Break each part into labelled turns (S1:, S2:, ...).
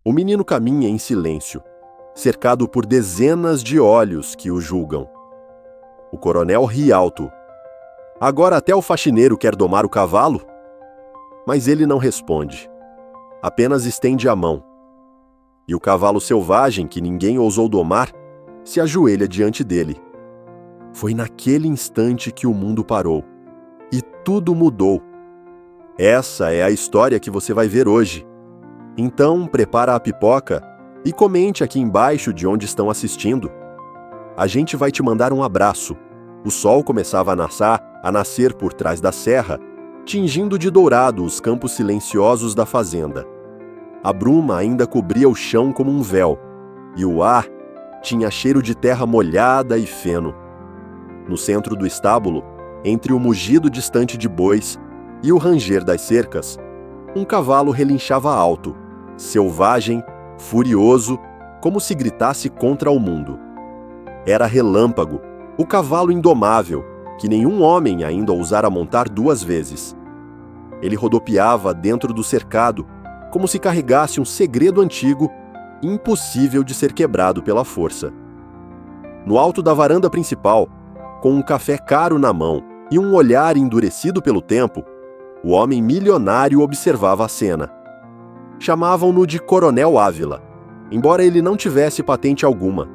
S1: O menino caminha em silêncio, cercado por dezenas de olhos que o julgam. O coronel ri alto. Agora até o faxineiro quer domar o cavalo? Mas ele não responde. Apenas estende a mão. E o cavalo selvagem, que ninguém ousou domar, se ajoelha diante dele. Foi naquele instante que o mundo parou. E tudo mudou. Essa é a história que você vai ver hoje. Então, prepara a pipoca e comente aqui embaixo de onde estão assistindo. A gente vai te mandar um abraço. O sol começava a nascer por trás da serra, tingindo de dourado os campos silenciosos da fazenda. A bruma ainda cobria o chão como um véu, e o ar tinha cheiro de terra molhada e feno. No centro do estábulo, entre o mugido distante de bois e o ranger das cercas, um cavalo relinchava alto, selvagem, furioso, como se gritasse contra o mundo. Era Relâmpago, o cavalo indomável, que nenhum homem ainda ousara montar 2 vezes. Ele rodopiava dentro do cercado, como se carregasse um segredo antigo, impossível de ser quebrado pela força. No alto da varanda principal, com um café caro na mão e um olhar endurecido pelo tempo, o homem milionário observava a cena. Chamavam-no de Coronel Ávila, embora ele não tivesse patente alguma.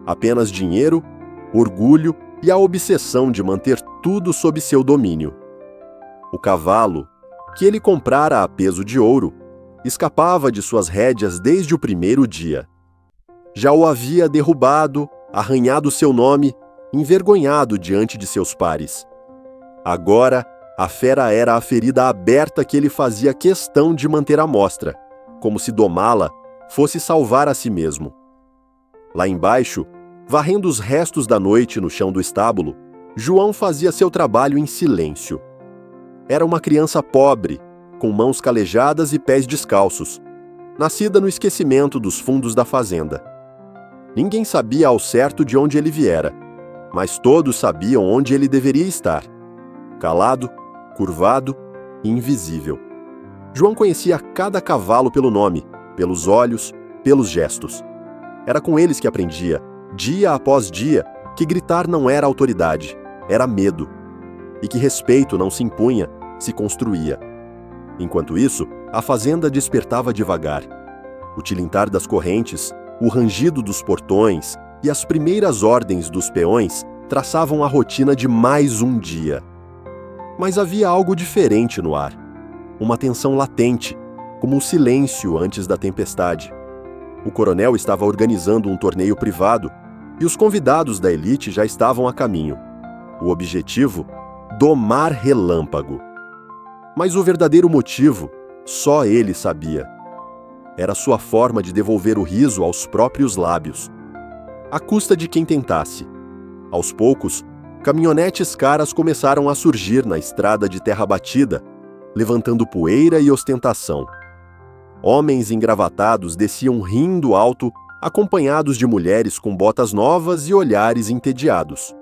S1: Apenas dinheiro, orgulho e a obsessão de manter tudo sob seu domínio. O cavalo, que ele comprara a peso de ouro, escapava de suas rédeas desde o primeiro dia. Já o havia derrubado, arranhado seu nome, envergonhado diante de seus pares. Agora, a fera era a ferida aberta que ele fazia questão de manter à mostra, como se domá-la fosse salvar a si mesmo. Lá embaixo, varrendo os restos da noite no chão do estábulo, João fazia seu trabalho em silêncio. Era uma criança pobre, com mãos calejadas e pés descalços, nascida no esquecimento dos fundos da fazenda. Ninguém sabia ao certo de onde ele viera, mas todos sabiam onde ele deveria estar. Calado, curvado e invisível. João conhecia cada cavalo pelo nome, pelos olhos, pelos gestos. Era com eles que aprendia, dia após dia, que gritar não era autoridade, era medo, e que respeito não se impunha, se construía. Enquanto isso, a fazenda despertava devagar. O tilintar das correntes, o rangido dos portões e as primeiras ordens dos peões traçavam a rotina de mais um dia. Mas havia algo diferente no ar. Uma tensão latente, como o silêncio antes da tempestade. O coronel estava organizando um torneio privado e os convidados da elite já estavam a caminho. O objetivo? Domar Relâmpago. Mas o verdadeiro motivo, só ele sabia. Era sua forma de devolver o riso aos próprios lábios, à custa de quem tentasse. Aos poucos, caminhonetes caras começaram a surgir na estrada de terra batida, levantando poeira e ostentação. Homens engravatados desciam rindo alto, acompanhados de mulheres com botas novas e olhares entediados.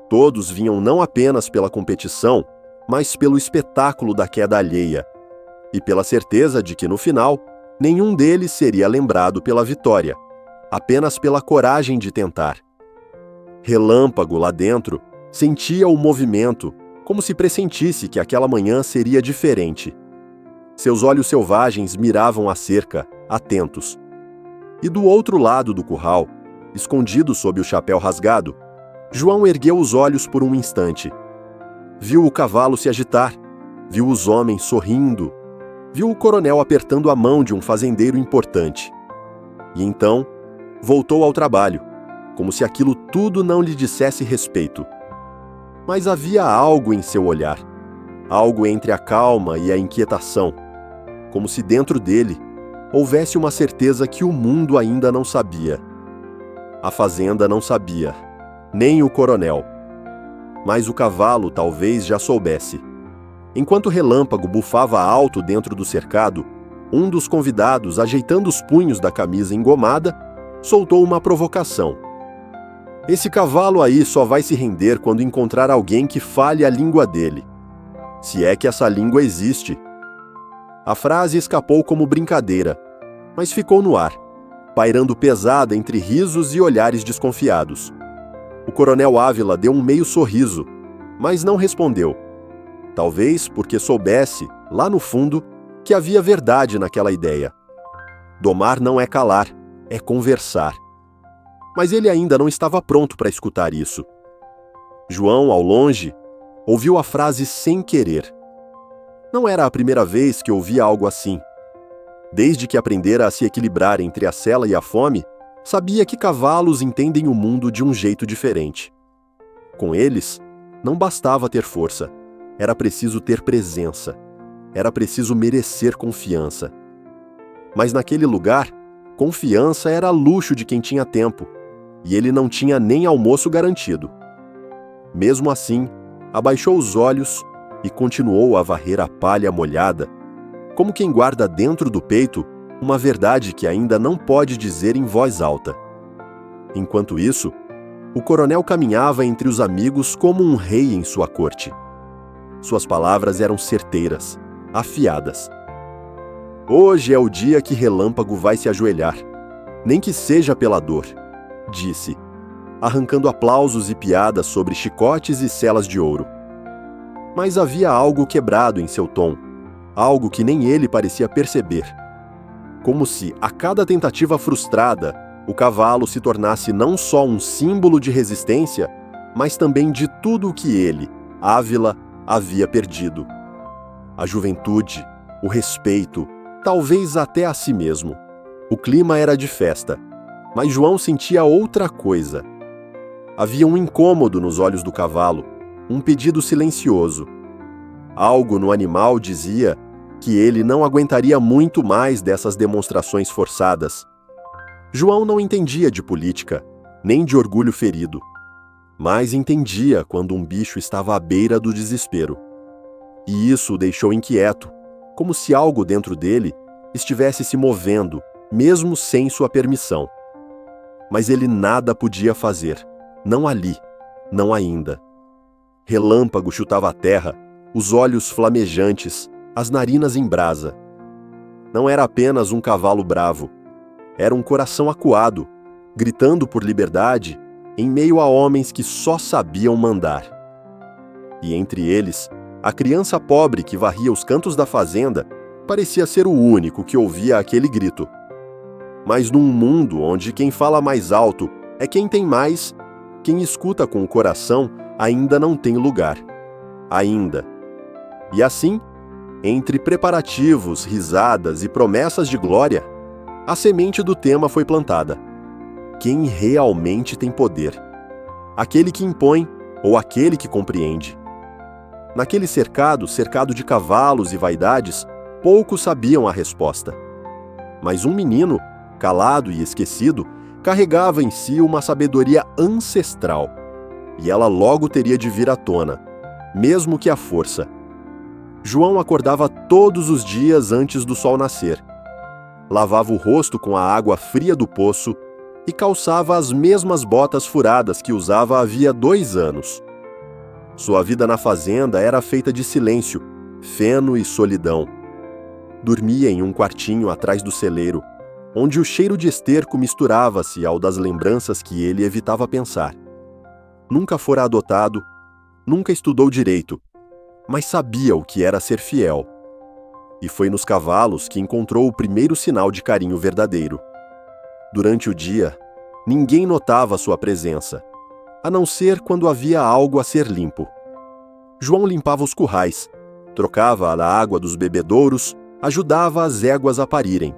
S1: Todos vinham não apenas pela competição, mas pelo espetáculo da queda alheia, e pela certeza de que, no final, nenhum deles seria lembrado pela vitória, apenas pela coragem de tentar. Relâmpago, lá dentro, sentia o movimento, como se pressentisse que aquela manhã seria diferente. Seus olhos selvagens miravam a cerca, atentos. E do outro lado do curral, escondido sob o chapéu rasgado, João ergueu os olhos por um instante. Viu o cavalo se agitar, viu os homens sorrindo, viu o coronel apertando a mão de um fazendeiro importante. E então, voltou ao trabalho, como se aquilo tudo não lhe dissesse respeito. Mas havia algo em seu olhar, algo entre a calma e a inquietação, como se dentro dele houvesse uma certeza que o mundo ainda não sabia. A fazenda não sabia, nem o coronel. Mas o cavalo talvez já soubesse. Enquanto o Relâmpago bufava alto dentro do cercado, um dos convidados, ajeitando os punhos da camisa engomada, soltou uma provocação. Esse cavalo aí só vai se render quando encontrar alguém que fale a língua dele. Se é que essa língua existe. A frase escapou como brincadeira, mas ficou no ar, pairando pesada entre risos e olhares desconfiados. O coronel Ávila deu um meio sorriso, mas não respondeu. Talvez porque soubesse, lá no fundo, que havia verdade naquela ideia. Domar não é calar, é conversar. Mas ele ainda não estava pronto para escutar isso. João, ao longe, ouviu a frase sem querer. Não era a primeira vez que ouvia algo assim. Desde que aprendera a se equilibrar entre a sela e a fome, sabia que cavalos entendem o mundo de um jeito diferente. Com eles, não bastava ter força, era preciso ter presença, era preciso merecer confiança. Mas naquele lugar, confiança era luxo de quem tinha tempo, e ele não tinha nem almoço garantido. Mesmo assim, abaixou os olhos e continuou a varrer a palha molhada, como quem guarda dentro do peito uma verdade que ainda não pode dizer em voz alta. Enquanto isso, o coronel caminhava entre os amigos como um rei em sua corte. Suas palavras eram certeiras, afiadas. Hoje é o dia que Relâmpago vai se ajoelhar, nem que seja pela dor, disse, arrancando aplausos e piadas sobre chicotes e selas de ouro. Mas havia algo quebrado em seu tom, algo que nem ele parecia perceber. Como se, a cada tentativa frustrada, o cavalo se tornasse não só um símbolo de resistência, mas também de tudo o que ele, Ávila, havia perdido. A juventude, o respeito, talvez até a si mesmo. O clima era de festa, mas João sentia outra coisa. Havia um incômodo nos olhos do cavalo, um pedido silencioso. Algo no animal dizia que ele não aguentaria muito mais dessas demonstrações forçadas. João não entendia de política, nem de orgulho ferido, mas entendia quando um bicho estava à beira do desespero. E isso o deixou inquieto, como se algo dentro dele estivesse se movendo, mesmo sem sua permissão. Mas ele nada podia fazer, não ali, não ainda. Relâmpago chutava a terra, os olhos flamejantes, as narinas em brasa. Não era apenas um cavalo bravo, era um coração acuado, gritando por liberdade em meio a homens que só sabiam mandar. E entre eles, a criança pobre que varria os cantos da fazenda parecia ser o único que ouvia aquele grito. Mas num mundo onde quem fala mais alto é quem tem mais, quem escuta com o coração ainda não tem lugar. Ainda. E assim, entre preparativos, risadas e promessas de glória, a semente do tema foi plantada. Quem realmente tem poder? Aquele que impõe ou aquele que compreende? Naquele cercado de cavalos e vaidades, poucos sabiam a resposta. Mas um menino, calado e esquecido, carregava em si uma sabedoria ancestral, e ela logo teria de vir à tona, mesmo que à força. João acordava todos os dias antes do sol nascer. Lavava o rosto com a água fria do poço e calçava as mesmas botas furadas que usava havia 2 anos. Sua vida na fazenda era feita de silêncio, feno e solidão. Dormia em um quartinho atrás do celeiro, onde o cheiro de esterco misturava-se ao das lembranças que ele evitava pensar. Nunca fora adotado, nunca estudou direito, mas sabia o que era ser fiel. E foi nos cavalos que encontrou o primeiro sinal de carinho verdadeiro. Durante o dia, ninguém notava sua presença, a não ser quando havia algo a ser limpo. João limpava os currais, trocava a água dos bebedouros, ajudava as éguas a parirem.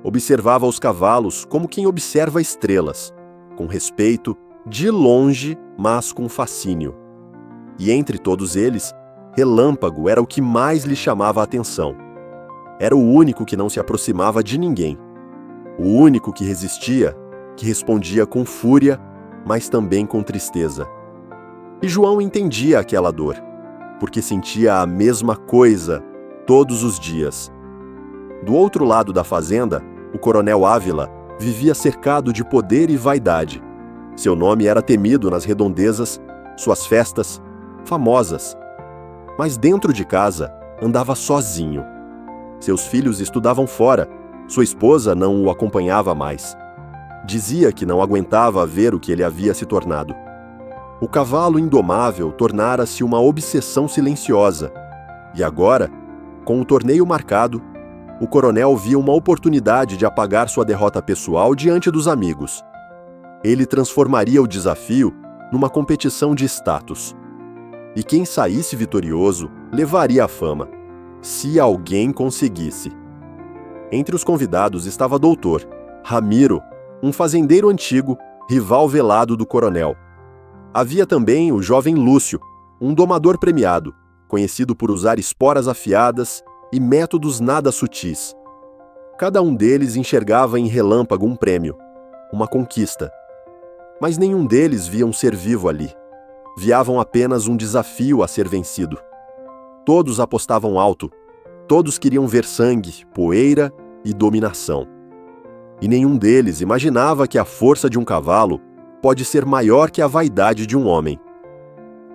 S1: Observava os cavalos como quem observa estrelas, com respeito, de longe, mas com fascínio. E entre todos eles, Relâmpago era o que mais lhe chamava a atenção. Era o único que não se aproximava de ninguém. O único que resistia, que respondia com fúria, mas também com tristeza. E João entendia aquela dor, porque sentia a mesma coisa todos os dias. Do outro lado da fazenda, o coronel Ávila vivia cercado de poder e vaidade. Seu nome era temido nas redondezas, suas festas, famosas. Mas dentro de casa, andava sozinho. Seus filhos estudavam fora, Sua esposa não o acompanhava mais. Dizia que não aguentava ver o que ele havia se tornado. O cavalo indomável tornara-se uma obsessão silenciosa. E agora, com o torneio marcado, o coronel via uma oportunidade de apagar sua derrota pessoal diante dos amigos. Ele transformaria o desafio numa competição de status. E quem saísse vitorioso levaria a fama, se alguém conseguisse. Entre os convidados estava Doutor Ramiro, um fazendeiro antigo, rival velado do coronel. Havia também o jovem Lúcio, um domador premiado, conhecido por usar esporas afiadas e métodos nada sutis. Cada um deles enxergava em Relâmpago um prêmio, uma conquista. Mas nenhum deles via um ser vivo ali. Viavam apenas um desafio a ser vencido. Todos apostavam alto, todos queriam ver sangue, poeira e dominação. E nenhum deles imaginava que a força de um cavalo pode ser maior que a vaidade de um homem.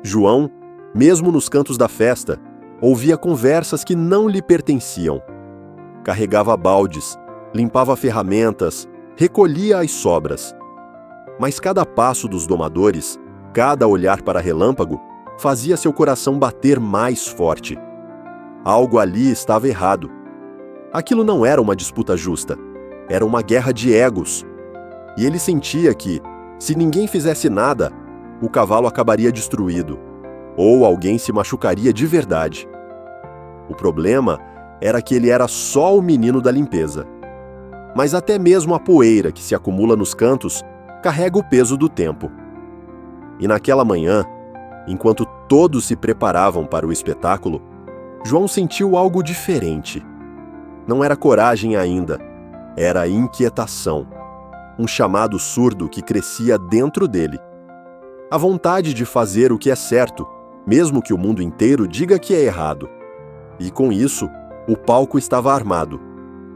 S1: João, mesmo nos cantos da festa, ouvia conversas que não lhe pertenciam. Carregava baldes, limpava ferramentas, recolhia as sobras. Mas cada passo dos domadores, cada olhar para Relâmpago, fazia seu coração bater mais forte. Algo ali estava errado. Aquilo não era uma disputa justa, era uma guerra de egos. E ele sentia que, se ninguém fizesse nada, o cavalo acabaria destruído, ou alguém se machucaria de verdade. O problema era que ele era só o menino da limpeza. Mas até mesmo a poeira que se acumula nos cantos carrega o peso do tempo. E naquela manhã, enquanto todos se preparavam para o espetáculo, João sentiu algo diferente. Não era coragem ainda, era inquietação. Um chamado surdo que crescia dentro dele. A vontade de fazer o que é certo, mesmo que o mundo inteiro diga que é errado. E com isso, o palco estava armado.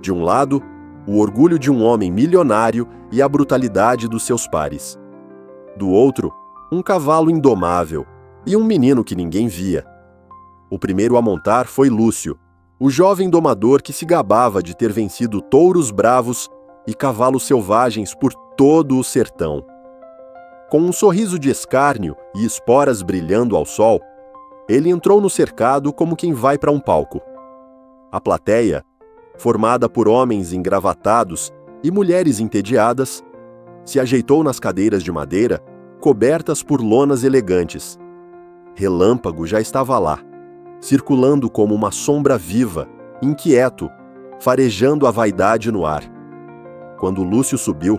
S1: De um lado, o orgulho de um homem milionário e a brutalidade dos seus pares. Do outro, um cavalo indomável e um menino que ninguém via. O primeiro a montar foi Lúcio, o jovem domador que se gabava de ter vencido touros bravos e cavalos selvagens por todo o sertão. Com um sorriso de escárnio e esporas brilhando ao sol, ele entrou no cercado como quem vai para um palco. A plateia, formada por homens engravatados e mulheres entediadas, se ajeitou nas cadeiras de madeira, cobertas por lonas elegantes. Relâmpago já estava lá, circulando como uma sombra viva, inquieto, farejando a vaidade no ar. Quando Lúcio subiu,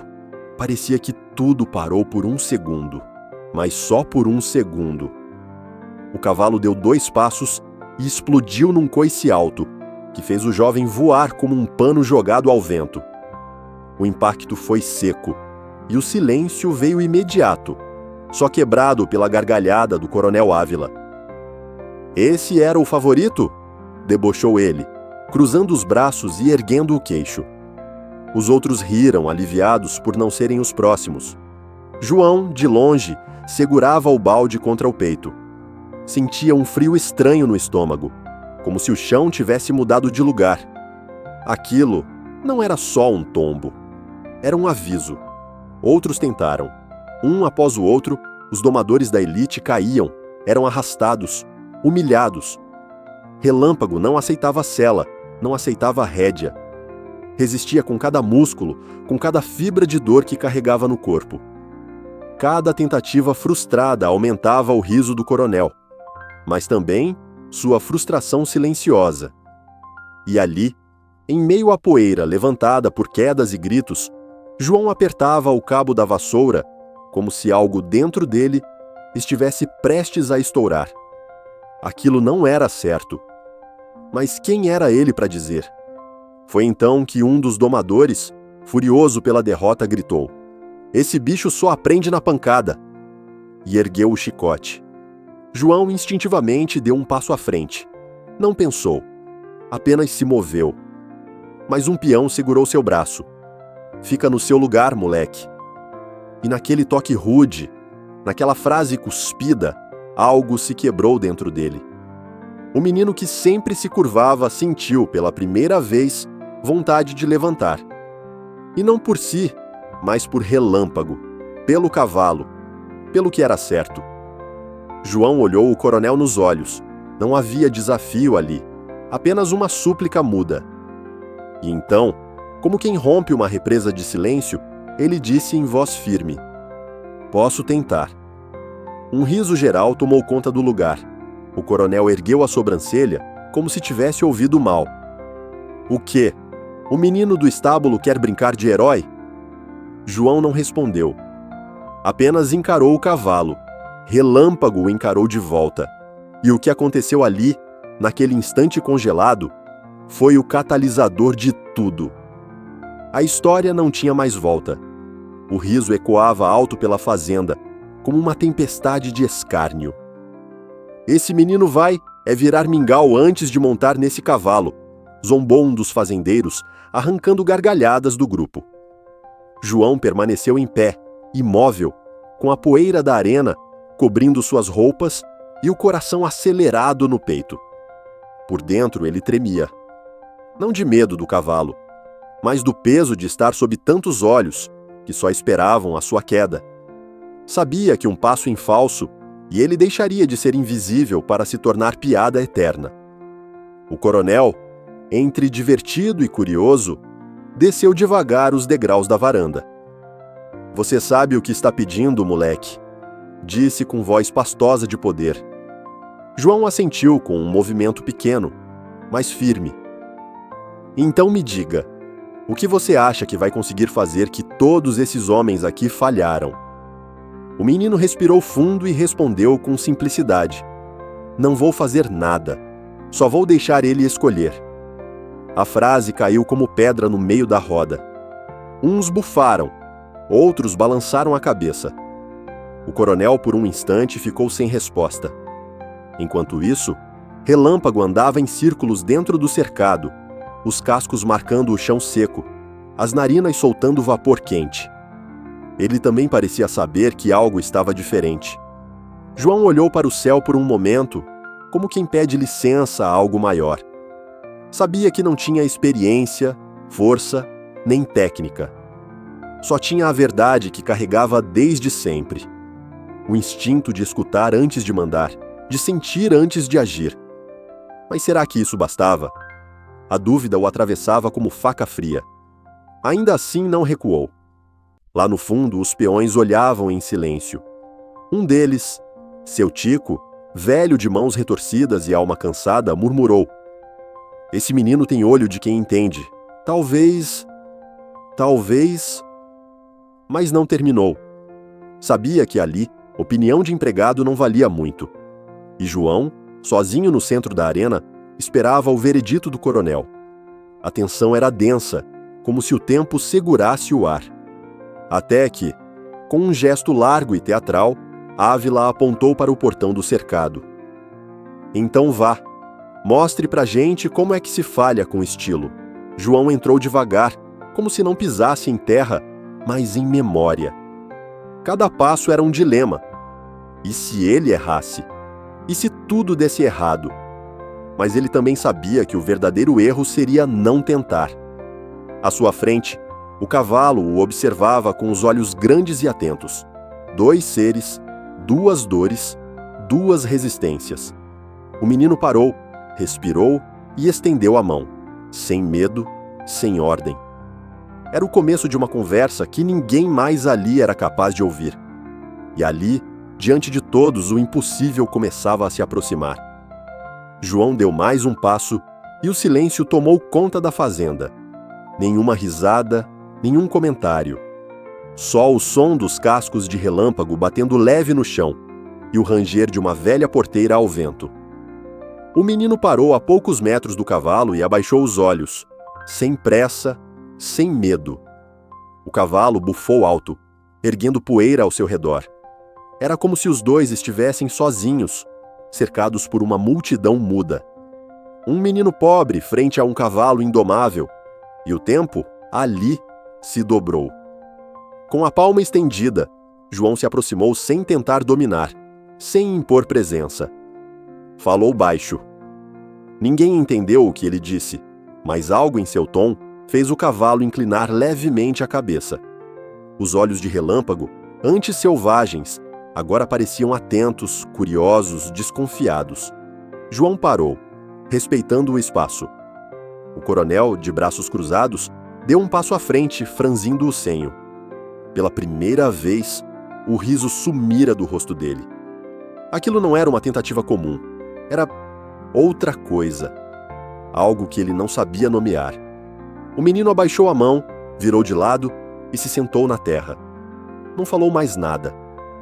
S1: parecia que tudo parou por um segundo, mas só por um segundo. O cavalo deu 2 passos e explodiu num coice alto, que fez o jovem voar como um pano jogado ao vento. O impacto foi seco, e o silêncio veio imediato, só quebrado pela gargalhada do coronel Ávila. "Esse era o favorito?" debochou ele, cruzando os braços e erguendo o queixo. Os outros riram, aliviados por não serem os próximos. João, de longe, segurava o balde contra o peito. Sentia um frio estranho no estômago, como se o chão tivesse mudado de lugar. Aquilo não era só um tombo. Era um aviso. Outros tentaram. Um após o outro, os domadores da elite caíam, eram arrastados, humilhados. Relâmpago não aceitava sela, não aceitava rédea. Resistia com cada músculo, com cada fibra de dor que carregava no corpo. Cada tentativa frustrada aumentava o riso do coronel, mas também sua frustração silenciosa. E ali, em meio à poeira levantada por quedas e gritos, João apertava o cabo da vassoura, como se algo dentro dele estivesse prestes a estourar. Aquilo não era certo. Mas quem era ele para dizer? Foi então que um dos domadores, furioso pela derrota, gritou: "Esse bicho só aprende na pancada!" E ergueu o chicote. João instintivamente deu um passo à frente. Não pensou, apenas se moveu. Mas um peão segurou seu braço. "Fica no seu lugar, moleque." E naquele toque rude, naquela frase cuspida, algo se quebrou dentro dele. O menino que sempre se curvava sentiu, pela primeira vez, vontade de levantar. E não por si, mas por Relâmpago, pelo cavalo, pelo que era certo. João olhou o coronel nos olhos. Não havia desafio ali, apenas uma súplica muda. E então, como quem rompe uma represa de silêncio, ele disse em voz firme: "Posso tentar." Um riso geral tomou conta do lugar. O coronel ergueu a sobrancelha, como se tivesse ouvido mal. "O quê? O menino do estábulo quer brincar de herói?" João não respondeu. Apenas encarou o cavalo. Relâmpago o encarou de volta. E o que aconteceu ali, naquele instante congelado, foi o catalisador de tudo. A história não tinha mais volta. O riso ecoava alto pela fazenda, como uma tempestade de escárnio. "Esse menino é virar mingau antes de montar nesse cavalo", zombou um dos fazendeiros, arrancando gargalhadas do grupo. João permaneceu em pé, imóvel, com a poeira da arena cobrindo suas roupas e o coração acelerado no peito. Por dentro ele tremia. Não de medo do cavalo, mas do peso de estar sob tantos olhos que só esperavam a sua queda. Sabia que um passo em falso e ele deixaria de ser invisível para se tornar piada eterna. O coronel, entre divertido e curioso, desceu devagar os degraus da varanda. "Você sabe o que está pedindo, moleque?" disse com voz pastosa de poder. João assentiu com um movimento pequeno, mas firme. "Então me diga, o que você acha que vai conseguir fazer que todos esses homens aqui falharam?" O menino respirou fundo e respondeu com simplicidade: "Não vou fazer nada, só vou deixar ele escolher." A frase caiu como pedra no meio da roda. Uns bufaram, outros balançaram a cabeça. O coronel, por um instante, ficou sem resposta. Enquanto isso, Relâmpago andava em círculos dentro do cercado, os cascos marcando o chão seco, as narinas soltando vapor quente. Ele também parecia saber que algo estava diferente. João olhou para o céu por um momento, como quem pede licença a algo maior. Sabia que não tinha experiência, força, nem técnica. Só tinha a verdade que carregava desde sempre. O instinto de escutar antes de mandar, de sentir antes de agir. Mas será que isso bastava? A dúvida o atravessava como faca fria. Ainda assim não recuou. Lá no fundo, os peões olhavam em silêncio. Um deles, seu Tico, velho de mãos retorcidas e alma cansada, murmurou: "Esse menino tem olho de quem entende. Talvez... Mas não terminou. Sabia que ali, opinião de empregado não valia muito. E João, sozinho no centro da arena, esperava o veredito do coronel. A tensão era densa, como se o tempo segurasse o ar. Até que, com um gesto largo e teatral, Ávila apontou para o portão do cercado. "Então vá, mostre pra gente como é que se falha com estilo." João entrou devagar, como se não pisasse em terra, mas em memória. Cada passo era um dilema. E se ele errasse? E se tudo desse errado? Mas ele também sabia que o verdadeiro erro seria não tentar. À sua frente, o cavalo o observava com os olhos grandes e atentos. 2 seres, 2 dores, 2 resistências. O menino parou, respirou e estendeu a mão, sem medo, sem ordem. Era o começo de uma conversa que ninguém mais ali era capaz de ouvir. E ali, diante de todos, o impossível começava a se aproximar. João deu mais um passo e o silêncio tomou conta da fazenda. Nenhuma risada, nenhum comentário. Só o som dos cascos de Relâmpago batendo leve no chão e o ranger de uma velha porteira ao vento. O menino parou a poucos metros do cavalo e abaixou os olhos, sem pressa, sem medo. O cavalo bufou alto, erguendo poeira ao seu redor. Era como se os dois estivessem sozinhos, cercados por uma multidão muda. Um menino pobre frente a um cavalo indomável, e o tempo, ali, se dobrou. Com a palma estendida, João se aproximou sem tentar dominar, sem impor presença. Falou baixo. Ninguém entendeu o que ele disse, mas algo em seu tom fez o cavalo inclinar levemente a cabeça. Os olhos de Relâmpago, antes selvagens, agora pareciam atentos, curiosos, desconfiados. João parou, respeitando o espaço. O coronel, de braços cruzados, deu um passo à frente, franzindo o senho. Pela primeira vez, o riso sumira do rosto dele. Aquilo não era uma tentativa comum. Era outra coisa. Algo que ele não sabia nomear. O menino abaixou a mão, virou de lado e se sentou na terra. Não falou mais nada.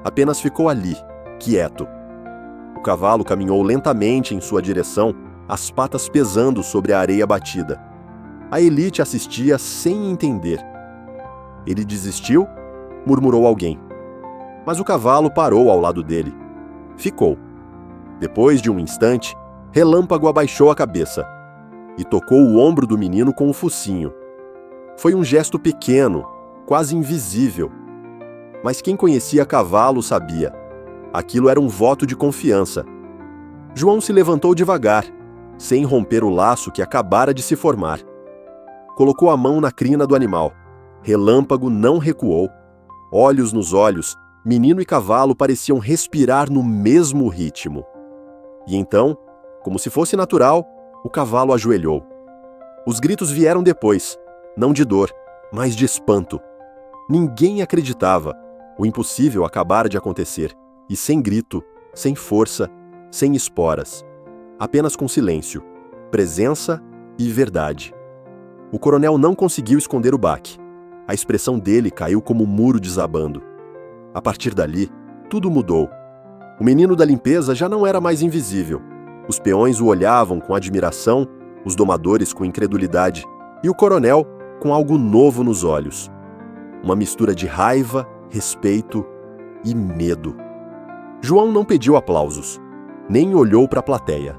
S1: Apenas ficou ali, quieto. O cavalo caminhou lentamente em sua direção, as patas pesando sobre a areia batida. A elite assistia sem entender. Ele desistiu? Murmurou alguém. Mas o cavalo parou ao lado dele. Ficou. Depois de um instante, Relâmpago abaixou a cabeça e tocou o ombro do menino com o focinho. Foi um gesto pequeno, quase invisível. Mas quem conhecia cavalo sabia. Aquilo era um voto de confiança. João se levantou devagar, sem romper o laço que acabara de se formar. Colocou a mão na crina do animal. Relâmpago não recuou. Olhos nos olhos, menino e cavalo pareciam respirar no mesmo ritmo. E então, como se fosse natural, o cavalo ajoelhou. Os gritos vieram depois, não de dor, mas de espanto. Ninguém acreditava. O impossível acabara de acontecer, e sem grito, sem força, sem esporas. Apenas com silêncio, presença e verdade. O coronel não conseguiu esconder o baque. A expressão dele caiu como um muro desabando. A partir dali, tudo mudou. O menino da limpeza já não era mais invisível. Os peões o olhavam com admiração, os domadores com incredulidade, e o coronel com algo novo nos olhos. Uma mistura de raiva, respeito e medo. João não pediu aplausos, nem olhou para a plateia.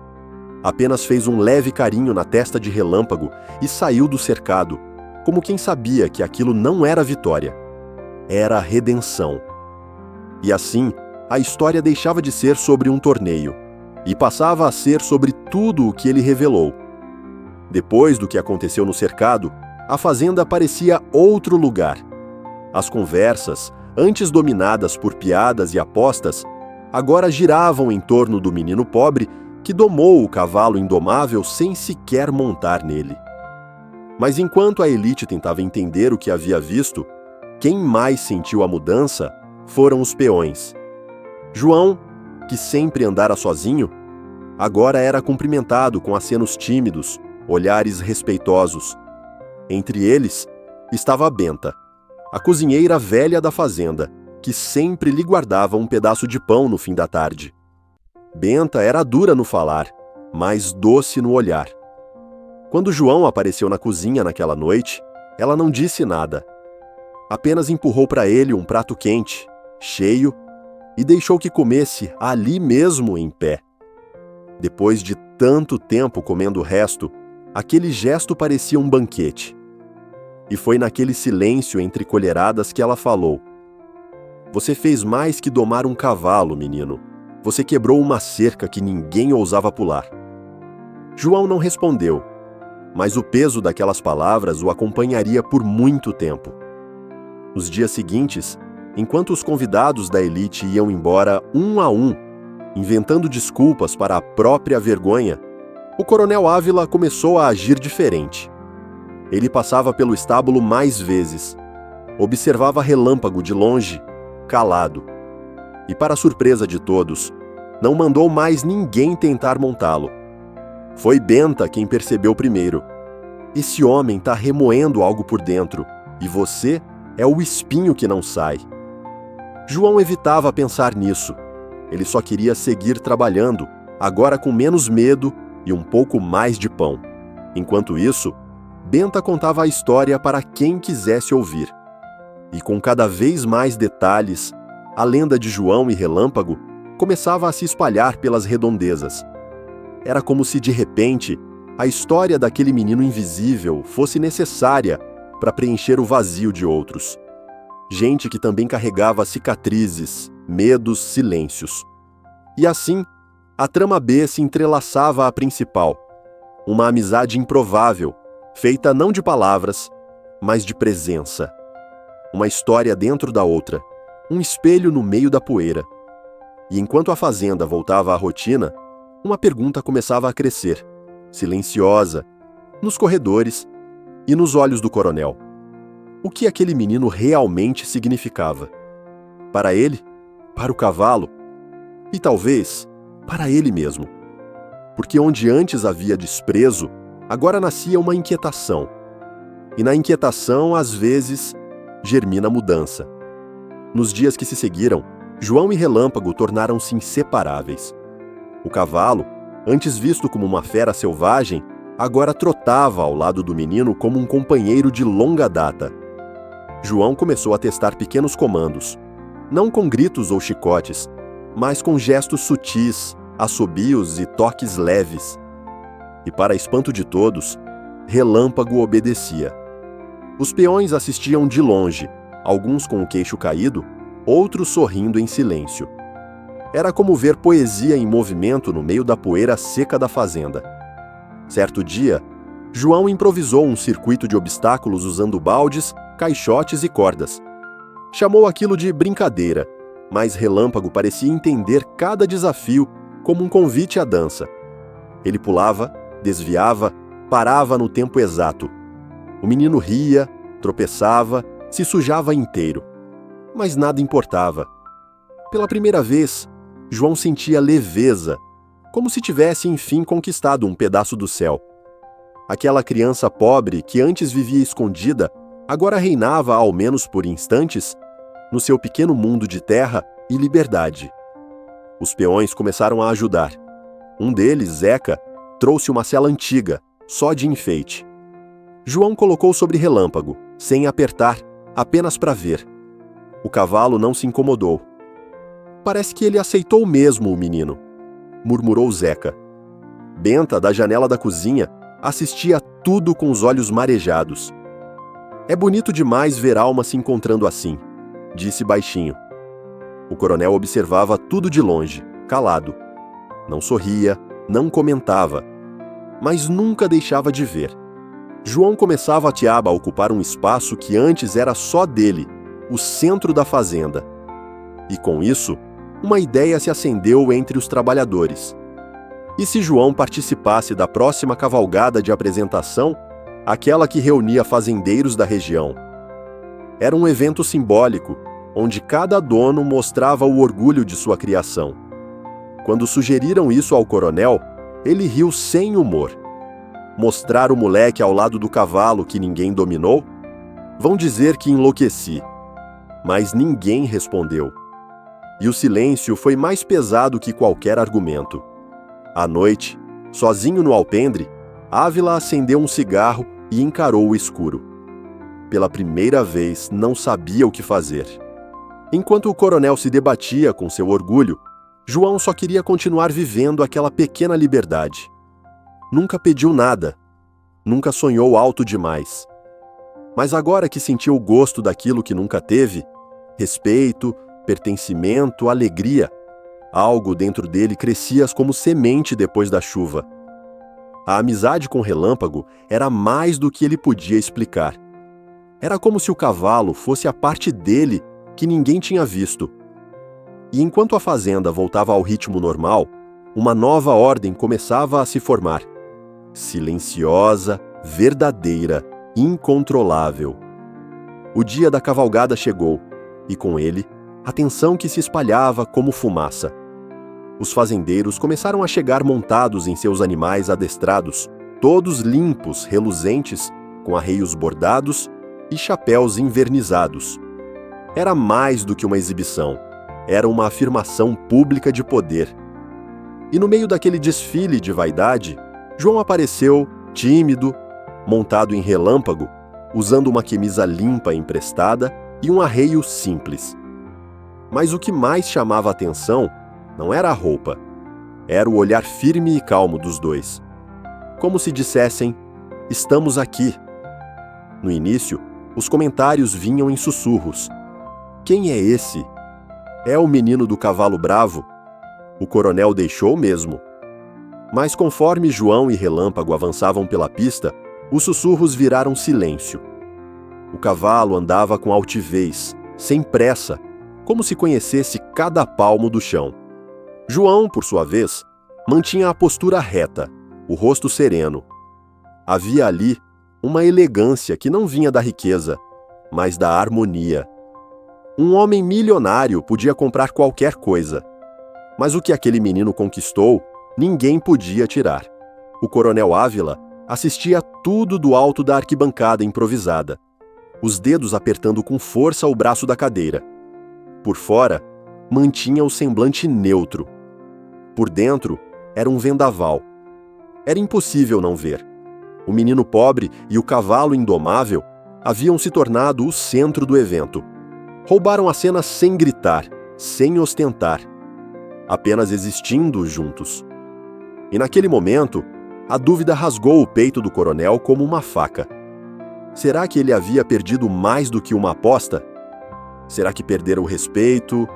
S1: Apenas fez um leve carinho na testa de Relâmpago e saiu do cercado, como quem sabia que aquilo não era vitória. Era redenção. E assim, a história deixava de ser sobre um torneio e passava a ser sobre tudo o que ele revelou. Depois do que aconteceu no cercado, a fazenda parecia outro lugar. As conversas, antes dominadas por piadas e apostas, agora giravam em torno do menino pobre que domou o cavalo indomável sem sequer montar nele. Mas enquanto a elite tentava entender o que havia visto, quem mais sentiu a mudança foram os peões. João, que sempre andara sozinho, agora era cumprimentado com acenos tímidos, olhares respeitosos. Entre eles estava a Benta, a cozinheira velha da fazenda, que sempre lhe guardava um pedaço de pão no fim da tarde. Benta era dura no falar, mas doce no olhar. Quando João apareceu na cozinha naquela noite, ela não disse nada. Apenas empurrou para ele um prato quente, cheio, e deixou que comesse ali mesmo em pé. Depois de tanto tempo comendo o resto, aquele gesto parecia um banquete. E foi naquele silêncio entre colheradas que ela falou: "Você fez mais que domar um cavalo, menino. Você quebrou uma cerca que ninguém ousava pular." João não respondeu, mas o peso daquelas palavras o acompanharia por muito tempo. Nos dias seguintes, enquanto os convidados da elite iam embora um a um, inventando desculpas para a própria vergonha, o coronel Ávila começou a agir diferente. Ele passava pelo estábulo mais vezes, observava Relâmpago de longe, calado. E, para surpresa de todos, não mandou mais ninguém tentar montá-lo. Foi Benta quem percebeu primeiro. Esse homem está remoendo algo por dentro, e você é o espinho que não sai. João evitava pensar nisso. Ele só queria seguir trabalhando, agora com menos medo e um pouco mais de pão. Enquanto isso, Benta contava a história para quem quisesse ouvir. E com cada vez mais detalhes, a lenda de João e Relâmpago começava a se espalhar pelas redondezas. Era como se, de repente, a história daquele menino invisível fosse necessária para preencher o vazio de outros. Gente que também carregava cicatrizes, medos, silêncios. E assim, a trama B se entrelaçava à principal. Uma amizade improvável, feita não de palavras, mas de presença. Uma história dentro da outra, um espelho no meio da poeira. E enquanto a fazenda voltava à rotina, uma pergunta começava a crescer, silenciosa, nos corredores e nos olhos do coronel. O que aquele menino realmente significava? Para ele? Para o cavalo? E talvez para ele mesmo. Porque onde antes havia desprezo, agora nascia uma inquietação. E na inquietação, às vezes, germina mudança. Nos dias que se seguiram, João e Relâmpago tornaram-se inseparáveis. O cavalo, antes visto como uma fera selvagem, agora trotava ao lado do menino como um companheiro de longa data. João começou a testar pequenos comandos, não com gritos ou chicotes, mas com gestos sutis, assobios e toques leves. E para espanto de todos, Relâmpago obedecia. Os peões assistiam de longe, alguns com o queixo caído, outros sorrindo em silêncio. Era como ver poesia em movimento no meio da poeira seca da fazenda. Certo dia, João improvisou um circuito de obstáculos usando baldes, caixotes e cordas. Chamou aquilo de brincadeira, mas Relâmpago parecia entender cada desafio como um convite à dança. Ele pulava, desviava, parava no tempo exato. O menino ria, tropeçava, se sujava inteiro. Mas nada importava. Pela primeira vez, João sentia leveza, como se tivesse enfim conquistado um pedaço do céu. Aquela criança pobre que antes vivia escondida, agora reinava, ao menos por instantes, no seu pequeno mundo de terra e liberdade. Os peões começaram a ajudar. Um deles, Zeca, trouxe uma sela antiga, só de enfeite. João colocou sobre Relâmpago, sem apertar, apenas para ver. O cavalo não se incomodou. Parece que ele aceitou mesmo o menino, murmurou Zeca. Benta, da janela da cozinha, assistia tudo com os olhos marejados. É bonito demais ver almas se encontrando assim, disse baixinho. O coronel observava tudo de longe, calado. Não sorria, não comentava, mas nunca deixava de ver. João começava a Tiaba a ocupar um espaço que antes era só dele, o centro da fazenda. E com isso, uma ideia se acendeu entre os trabalhadores. E se João participasse da próxima cavalgada de apresentação, aquela que reunia fazendeiros da região? Era um evento simbólico, onde cada dono mostrava o orgulho de sua criação. Quando sugeriram isso ao coronel, ele riu sem humor. Mostrar o moleque ao lado do cavalo que ninguém dominou? Vão dizer que enlouqueci. Mas ninguém respondeu. E o silêncio foi mais pesado que qualquer argumento. À noite, sozinho no alpendre, Ávila acendeu um cigarro e encarou o escuro. Pela primeira vez, não sabia o que fazer. Enquanto o coronel se debatia com seu orgulho, João só queria continuar vivendo aquela pequena liberdade. Nunca pediu nada, nunca sonhou alto demais. Mas agora que sentiu o gosto daquilo que nunca teve, respeito, pertencimento, alegria, algo dentro dele crescia como semente depois da chuva. A amizade com Relâmpago era mais do que ele podia explicar. Era como se o cavalo fosse a parte dele que ninguém tinha visto. E enquanto a fazenda voltava ao ritmo normal, uma nova ordem começava a se formar. Silenciosa, verdadeira, incontrolável. O dia da cavalgada chegou, e com ele, a tensão que se espalhava como fumaça. Os fazendeiros começaram a chegar montados em seus animais adestrados, todos limpos, reluzentes, com arreios bordados e chapéus envernizados. Era mais do que uma exibição, era uma afirmação pública de poder. E no meio daquele desfile de vaidade, João apareceu, tímido, montado em Relâmpago, usando uma camisa limpa emprestada e um arreio simples. Mas o que mais chamava a atenção não era a roupa, era o olhar firme e calmo dos dois. Como se dissessem, estamos aqui. No início, os comentários vinham em sussurros. Quem é esse? É o menino do cavalo bravo? O coronel deixou mesmo. Mas conforme João e Relâmpago avançavam pela pista, Os sussurros viraram silêncio. O cavalo andava com altivez, sem pressa, como se conhecesse cada palmo do chão. João, por sua vez, mantinha a postura reta, o rosto sereno. Havia ali uma elegância que não vinha da riqueza, mas da harmonia. Um homem milionário podia comprar qualquer coisa, mas o que aquele menino conquistou, ninguém podia tirar. O coronel Ávila assistia tudo do alto da arquibancada improvisada, os dedos apertando com força o braço da cadeira. Por fora, mantinha o semblante neutro. Por dentro, era um vendaval. Era impossível não ver. O menino pobre e o cavalo indomável haviam se tornado o centro do evento. Roubaram a cena sem gritar, sem ostentar, apenas existindo juntos. E naquele momento, a dúvida rasgou o peito do coronel como uma faca. Será que ele havia perdido mais do que uma aposta? Será que perdera o respeito?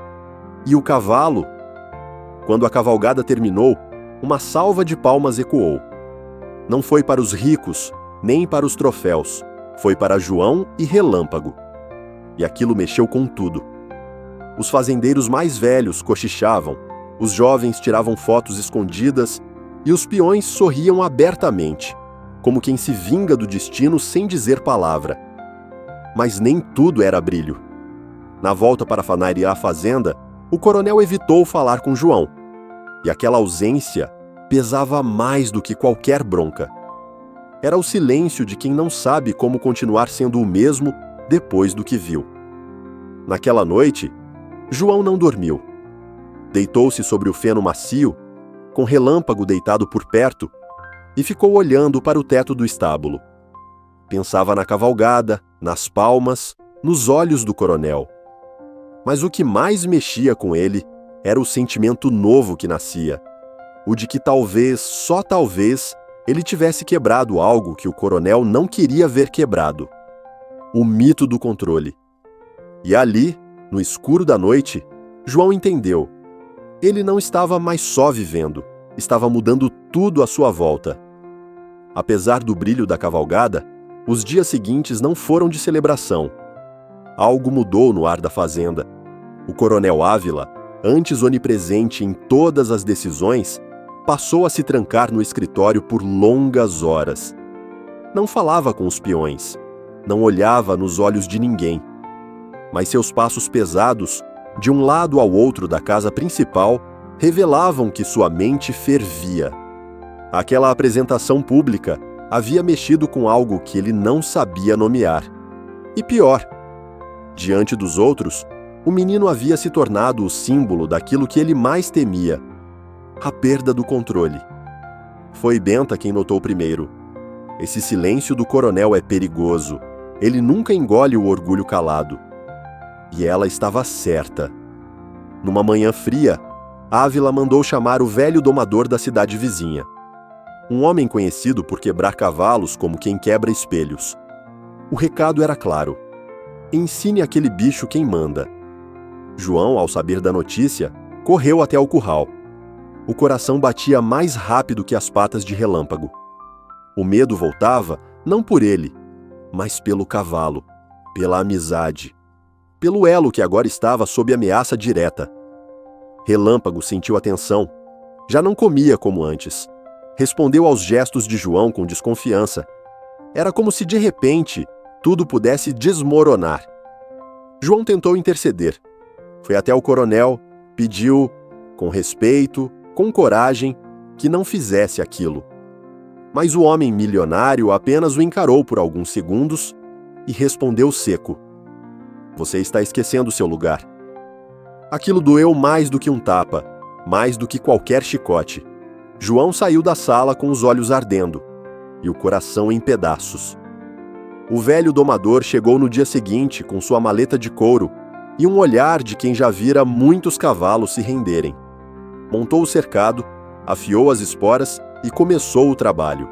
S1: E o cavalo? Quando a cavalgada terminou, uma salva de palmas ecoou. Não foi para os ricos, nem para os troféus. Foi para João e Relâmpago. E aquilo mexeu com tudo. Os fazendeiros mais velhos cochichavam, os jovens tiravam fotos escondidas e os peões sorriam abertamente, como quem se vinga do destino sem dizer palavra. Mas nem tudo era brilho. Na volta para fanariar a fazenda, o coronel evitou falar com João. E aquela ausência pesava mais do que qualquer bronca. Era o silêncio de quem não sabe como continuar sendo o mesmo depois do que viu. Naquela noite, João não dormiu. Deitou-se sobre o feno macio, com Relâmpago deitado por perto, e ficou olhando para o teto do estábulo. Pensava na cavalgada, nas palmas, nos olhos do coronel. Mas o que mais mexia com ele era o sentimento novo que nascia, o de que talvez, só talvez, ele tivesse quebrado algo que o coronel não queria ver quebrado: o mito do controle. E ali, no escuro da noite, João entendeu. Ele não estava mais só vivendo, estava mudando tudo à sua volta. Apesar do brilho da cavalgada, os dias seguintes não foram de celebração. Algo mudou no ar da fazenda. O coronel Ávila, antes onipresente em todas as decisões, passou a se trancar no escritório por longas horas. Não falava com os peões, não olhava nos olhos de ninguém. Mas seus passos pesados, de um lado ao outro da casa principal, revelavam que sua mente fervia. Aquela apresentação pública havia mexido com algo que ele não sabia nomear. E pior, diante dos outros, o menino havia se tornado o símbolo daquilo que ele mais temia: a perda do controle. Foi Benta quem notou primeiro. Esse silêncio do coronel é perigoso. Ele nunca engole o orgulho calado. E ela estava certa. Numa manhã fria, Ávila mandou chamar o velho domador da cidade vizinha. Um homem conhecido por quebrar cavalos como quem quebra espelhos. O recado era claro: ensine aquele bicho quem manda. João, ao saber da notícia, correu até o curral. O coração batia mais rápido que as patas de Relâmpago. O medo voltava, não por ele, mas pelo cavalo, pela amizade, pelo elo que agora estava sob ameaça direta. Relâmpago sentiu a tensão. Já não comia como antes. Respondeu aos gestos de João com desconfiança. Era como se de repente tudo pudesse desmoronar. João tentou interceder. Foi até o coronel, pediu, com respeito, com coragem, que não fizesse aquilo. Mas o homem milionário apenas o encarou por alguns segundos e respondeu seco: "Você está esquecendo seu lugar." Aquilo doeu mais do que um tapa, mais do que qualquer chicote. João saiu da sala com os olhos ardendo e o coração em pedaços. O velho domador chegou no dia seguinte com sua maleta de couro e um olhar de quem já vira muitos cavalos se renderem. Montou o cercado, afiou as esporas e começou o trabalho.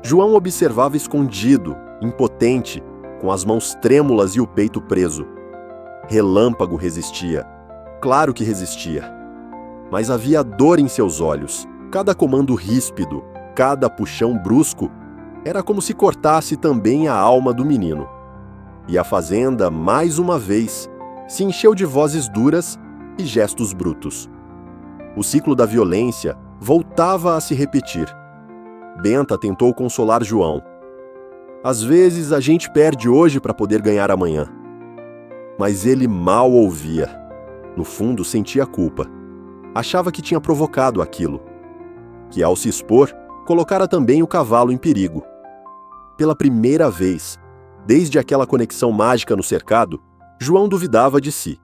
S1: João observava escondido, impotente, com as mãos trêmulas e o peito preso. Relâmpago resistia. Claro que resistia. Mas havia dor em seus olhos. Cada comando ríspido, cada puxão brusco, Era como se cortasse também a alma do menino. E a fazenda, mais uma vez, se encheu de vozes duras e gestos brutos. O ciclo da violência voltava a se repetir. Benta tentou consolar João. Às vezes a gente perde hoje para poder ganhar amanhã. Mas ele mal ouvia. No fundo, sentia culpa. Achava que tinha provocado aquilo. Que ao se expor, colocara também o cavalo em perigo. Pela primeira vez, desde aquela conexão mágica no cercado, João duvidava de si.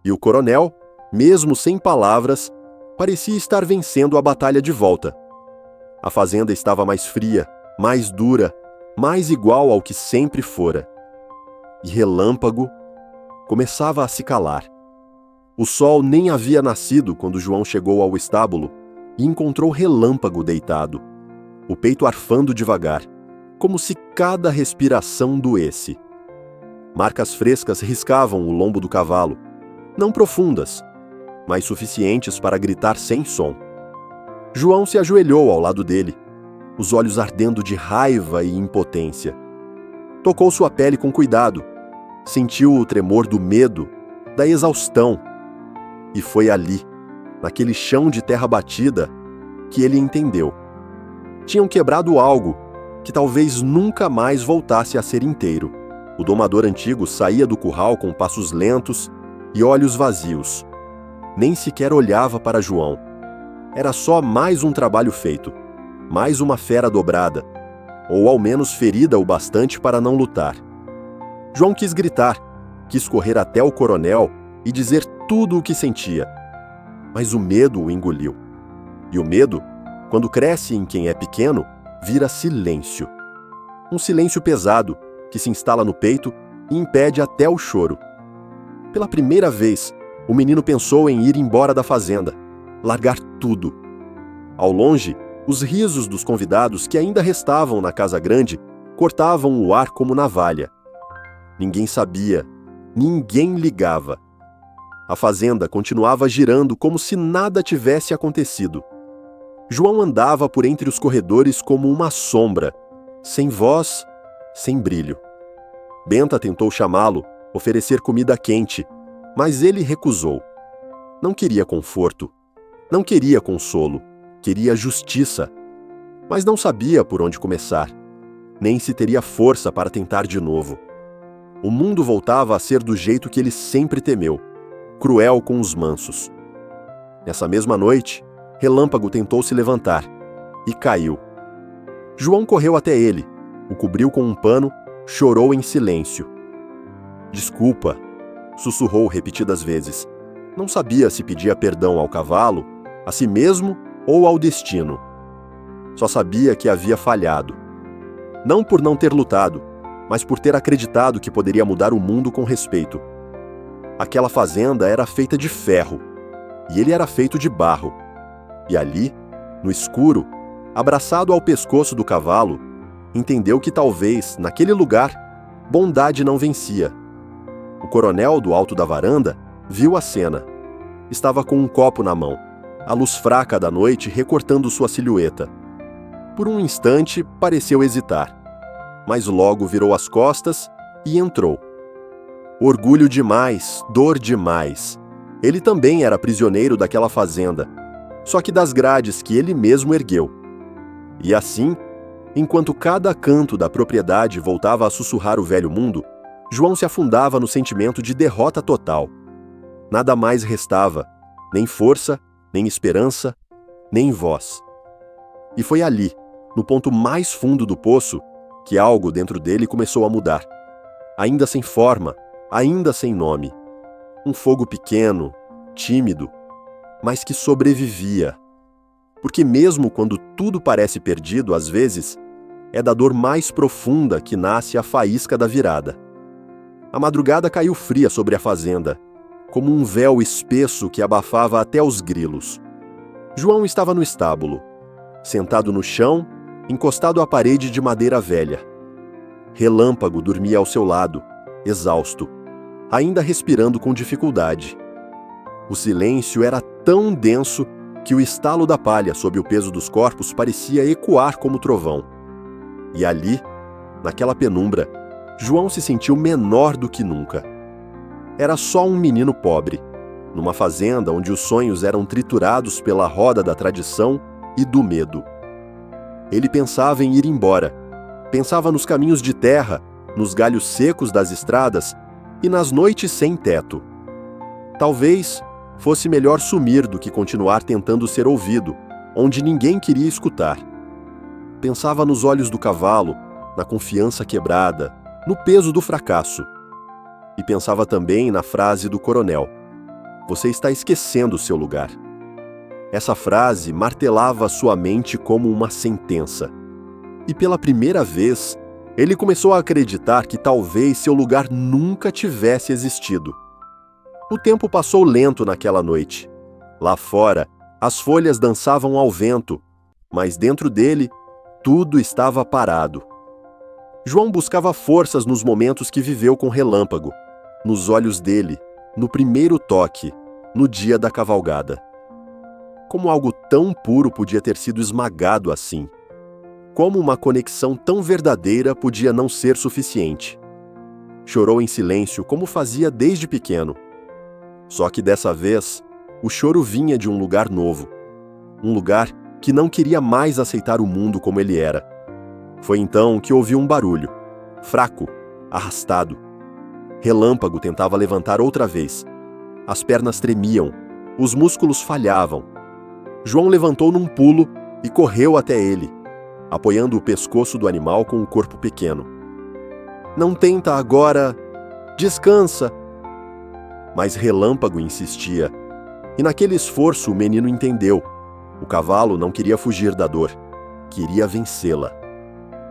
S1: E o coronel, mesmo sem palavras, parecia estar vencendo a batalha de volta. A fazenda estava mais fria, mais dura, mais igual ao que sempre fora. E Relâmpago começava a se calar. O sol nem havia nascido quando João chegou ao estábulo e encontrou Relâmpago deitado, o peito arfando devagar, como se cada respiração doesse. Marcas frescas riscavam o lombo do cavalo, não profundas, mas suficientes para gritar sem som. João se ajoelhou ao lado dele, os olhos ardendo de raiva e impotência. Tocou sua pele com cuidado, sentiu o tremor do medo, da exaustão. E foi ali, naquele chão de terra batida, que ele entendeu. Tinham quebrado algo que talvez nunca mais voltasse a ser inteiro. O domador antigo saía do curral com passos lentos e olhos vazios. Nem sequer olhava para João. Era só mais um trabalho feito, mais uma fera dobrada, ou ao menos ferida o bastante para não lutar. João quis gritar, quis correr até o coronel e dizer tudo o que sentia. Mas o medo o engoliu. E o medo, quando cresce em quem é pequeno, vira silêncio. Um silêncio pesado que se instala no peito e impede até o choro. Pela primeira vez, o menino pensou em ir embora da fazenda, largar tudo. Ao longe, os risos dos convidados que ainda restavam na casa grande cortavam o ar como navalha. Ninguém sabia, ninguém ligava. A fazenda continuava girando como se nada tivesse acontecido. João andava por entre os corredores como uma sombra, sem voz, sem brilho. Benta tentou chamá-lo, oferecer comida quente, mas ele recusou. Não queria conforto, não queria consolo, queria justiça. Mas não sabia por onde começar, nem se teria força para tentar de novo. O mundo voltava a ser do jeito que ele sempre temeu, cruel com os mansos. Nessa mesma noite, Relâmpago tentou se levantar e caiu. João correu até ele, o cobriu com um pano, chorou em silêncio. Desculpa, sussurrou repetidas vezes. Não sabia se pedia perdão ao cavalo, a si mesmo ou ao destino. Só sabia que havia falhado. Não por não ter lutado, mas por ter acreditado que poderia mudar o mundo com respeito. Aquela fazenda era feita de ferro, e ele era feito de barro. E ali, no escuro, abraçado ao pescoço do cavalo, entendeu que talvez, naquele lugar, bondade não vencia. O coronel, do alto da varanda, viu a cena. Estava com um copo na mão, a luz fraca da noite recortando sua silhueta. Por um instante, pareceu hesitar, mas logo virou as costas e entrou. Orgulho demais, dor demais. Ele também era prisioneiro daquela fazenda, só que das grades que ele mesmo ergueu. E assim, enquanto cada canto da propriedade voltava a sussurrar o velho mundo, João se afundava no sentimento de derrota total. Nada mais restava, nem força, nem esperança, nem voz. E foi ali, no ponto mais fundo do poço, que algo dentro dele começou a mudar. Ainda sem forma, ainda sem nome. Um fogo pequeno, tímido, mas que sobrevivia. Porque mesmo quando tudo parece perdido, às vezes, é da dor mais profunda que nasce a faísca da virada. A madrugada caiu fria sobre a fazenda, como um véu espesso que abafava até os grilos. João estava no estábulo, sentado no chão, encostado à parede de madeira velha. Relâmpago dormia ao seu lado, exausto, ainda respirando com dificuldade. O silêncio era tão denso que o estalo da palha sob o peso dos corpos parecia ecoar como trovão. E ali, naquela penumbra, João se sentiu menor do que nunca. Era só um menino pobre, numa fazenda onde os sonhos eram triturados pela roda da tradição e do medo. Ele pensava em ir embora. Pensava nos caminhos de terra, nos galhos secos das estradas e nas noites sem teto. Talvez fosse melhor sumir do que continuar tentando ser ouvido, onde ninguém queria escutar. Pensava nos olhos do cavalo, na confiança quebrada, no peso do fracasso. E pensava também na frase do coronel: "Você está esquecendo o seu lugar." Essa frase martelava sua mente como uma sentença. E pela primeira vez, ele começou a acreditar que talvez seu lugar nunca tivesse existido. O tempo passou lento naquela noite. Lá fora, as folhas dançavam ao vento, mas dentro dele, tudo estava parado. João buscava forças nos momentos que viveu com Relâmpago, nos olhos dele, no primeiro toque, no dia da cavalgada. Como algo tão puro podia ter sido esmagado assim? Como uma conexão tão verdadeira podia não ser suficiente? Chorou em silêncio como fazia desde pequeno. Só que dessa vez, o choro vinha de um lugar novo. Um lugar que não queria mais aceitar o mundo como ele era. Foi então que ouviu um barulho, fraco, arrastado. Relâmpago tentava levantar outra vez. As pernas tremiam, os músculos falhavam. João levantou num pulo e correu até ele, apoiando o pescoço do animal com o corpo pequeno. "Não tenta agora! Descansa!" Mas Relâmpago insistia, e naquele esforço o menino entendeu. O cavalo não queria fugir da dor, queria vencê-la.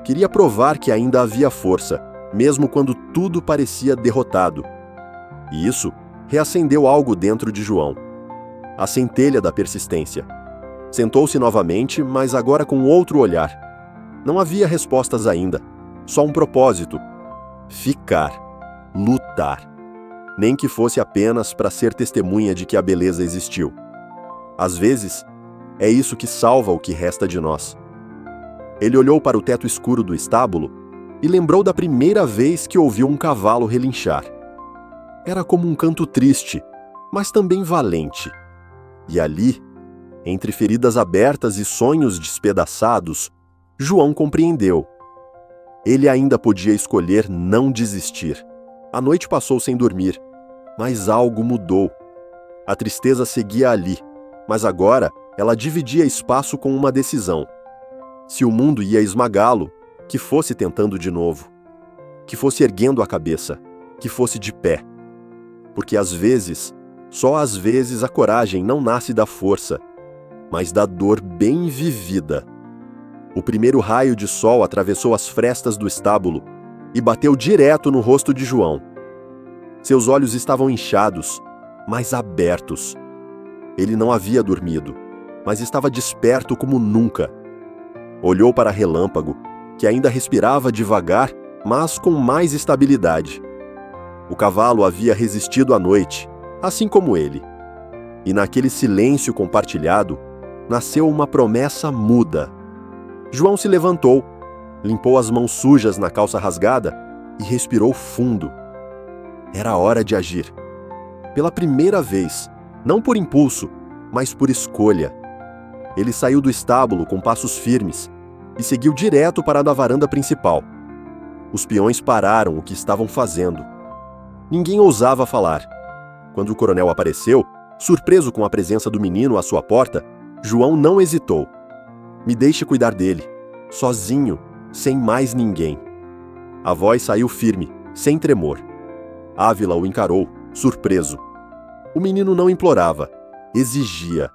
S1: Queria provar que ainda havia força, mesmo quando tudo parecia derrotado. E isso reacendeu algo dentro de João. A centelha da persistência. Sentou-se novamente, mas agora com outro olhar. Não havia respostas ainda, só um propósito: ficar, lutar. Nem que fosse apenas para ser testemunha de que a beleza existiu. Às vezes, é isso que salva o que resta de nós. Ele olhou para o teto escuro do estábulo e lembrou da primeira vez que ouviu um cavalo relinchar. Era como um canto triste, mas também valente. E ali, entre feridas abertas e sonhos despedaçados, João compreendeu. Ele ainda podia escolher não desistir. A noite passou sem dormir, mas algo mudou. A tristeza seguia ali, mas agora ela dividia espaço com uma decisão. Se o mundo ia esmagá-lo, que fosse tentando de novo. Que fosse erguendo a cabeça, que fosse de pé. Porque às vezes, só às vezes a coragem não nasce da força, mas da dor bem vivida. O primeiro raio de sol atravessou as frestas do estábulo e bateu direto no rosto de João. Seus olhos estavam inchados, mas abertos. Ele não havia dormido, mas estava desperto como nunca. Olhou para Relâmpago, que ainda respirava devagar, mas com mais estabilidade. O cavalo havia resistido à noite, assim como ele. E naquele silêncio compartilhado, nasceu uma promessa muda. João se levantou, limpou as mãos sujas na calça rasgada e respirou fundo. Era hora de agir. Pela primeira vez, não por impulso, mas por escolha. Ele saiu do estábulo com passos firmes e seguiu direto para a varanda principal. Os peões pararam o que estavam fazendo. Ninguém ousava falar. Quando o coronel apareceu, surpreso com a presença do menino à sua porta, João não hesitou. "Me deixe cuidar dele, sozinho, sem mais ninguém." A voz saiu firme, sem tremor. Ávila o encarou, surpreso. O menino não implorava, exigia,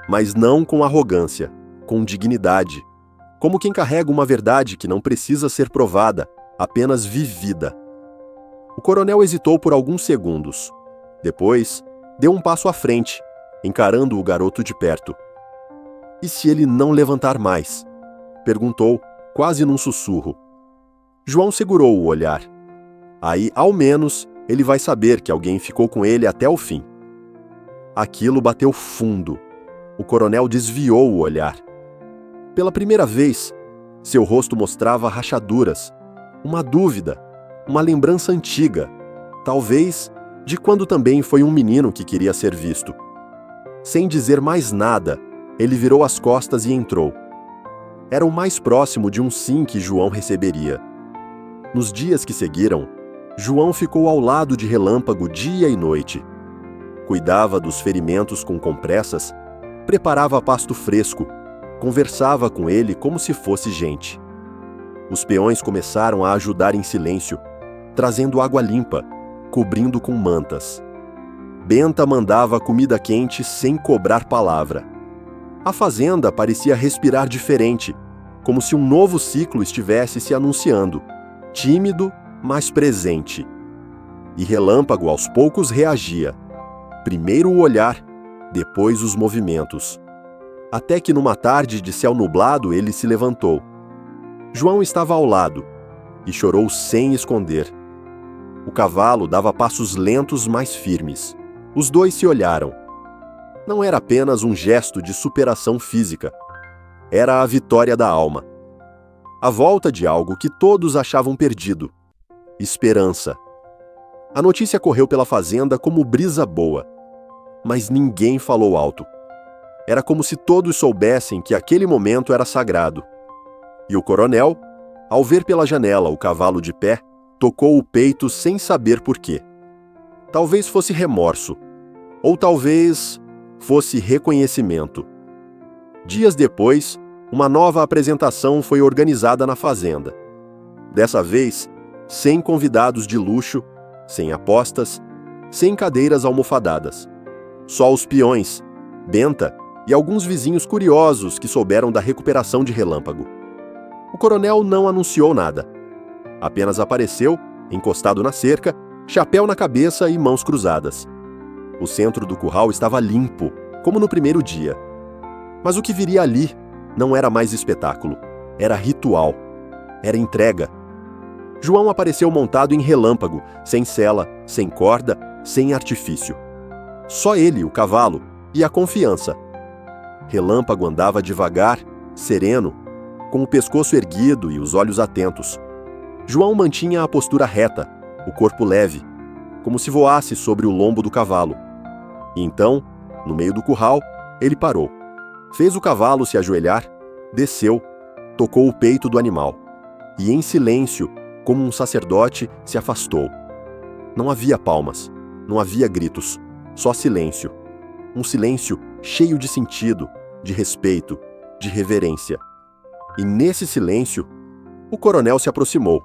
S1: mas não com arrogância, com dignidade, como quem carrega uma verdade que não precisa ser provada, apenas vivida. O coronel hesitou por alguns segundos. Depois, deu um passo à frente, encarando o garoto de perto. "E se ele não levantar mais?" perguntou, quase num sussurro. João segurou o olhar. Aí, ao menos, ele vai saber que alguém ficou com ele até o fim. Aquilo bateu fundo. O coronel desviou o olhar. Pela primeira vez, Seu rosto mostrava rachaduras, uma dúvida, uma lembrança antiga, talvez de quando também foi um menino que queria ser visto. Sem dizer mais nada, ele virou as costas e entrou. Era o mais próximo de um sim que João receberia. Nos dias que seguiram, João ficou ao lado de Relâmpago dia e noite. Cuidava dos ferimentos com compressas, preparava pasto fresco, conversava com ele como se fosse gente. Os peões começaram a ajudar em silêncio, trazendo água limpa, cobrindo com mantas. Benta mandava comida quente sem cobrar palavra. A fazenda parecia respirar diferente, como se um novo ciclo estivesse se anunciando, tímido, mas presente. E Relâmpago aos poucos reagia. Primeiro o olhar, depois os movimentos. Até que numa tarde de céu nublado ele se levantou. João estava ao lado e chorou sem esconder. O cavalo dava passos lentos, mas firmes. Os dois se olharam. Não era apenas um gesto de superação física. Era a vitória da alma. A volta de algo que todos achavam perdido. Esperança. A notícia correu pela fazenda como brisa boa. Mas ninguém falou alto. Era como se todos soubessem que aquele momento era sagrado. E o coronel, ao ver pela janela o cavalo de pé, tocou o peito sem saber por quê. Talvez fosse remorso, ou talvez fosse reconhecimento. Dias depois, uma nova apresentação foi organizada na fazenda. Dessa vez, sem convidados de luxo, sem apostas, sem cadeiras almofadadas. Só os peões, Benta e alguns vizinhos curiosos que souberam da recuperação de Relâmpago. O coronel não anunciou nada. Apenas apareceu, encostado na cerca, chapéu na cabeça e mãos cruzadas. O centro do curral estava limpo, como no primeiro dia. Mas o que viria ali não era mais espetáculo, era ritual, era entrega. João apareceu montado em Relâmpago, sem sela, sem corda, sem artifício. Só ele, o cavalo, e a confiança. Relâmpago andava devagar, sereno, com o pescoço erguido e os olhos atentos. João mantinha a postura reta, o corpo leve, como se voasse sobre o lombo do cavalo. E então, no meio do curral, ele parou. Fez o cavalo se ajoelhar, desceu, tocou o peito do animal. E em silêncio, como um sacerdote, se afastou. Não havia palmas, não havia gritos, só silêncio. Um silêncio cheio de sentido, de respeito, de reverência. E nesse silêncio, o coronel se aproximou.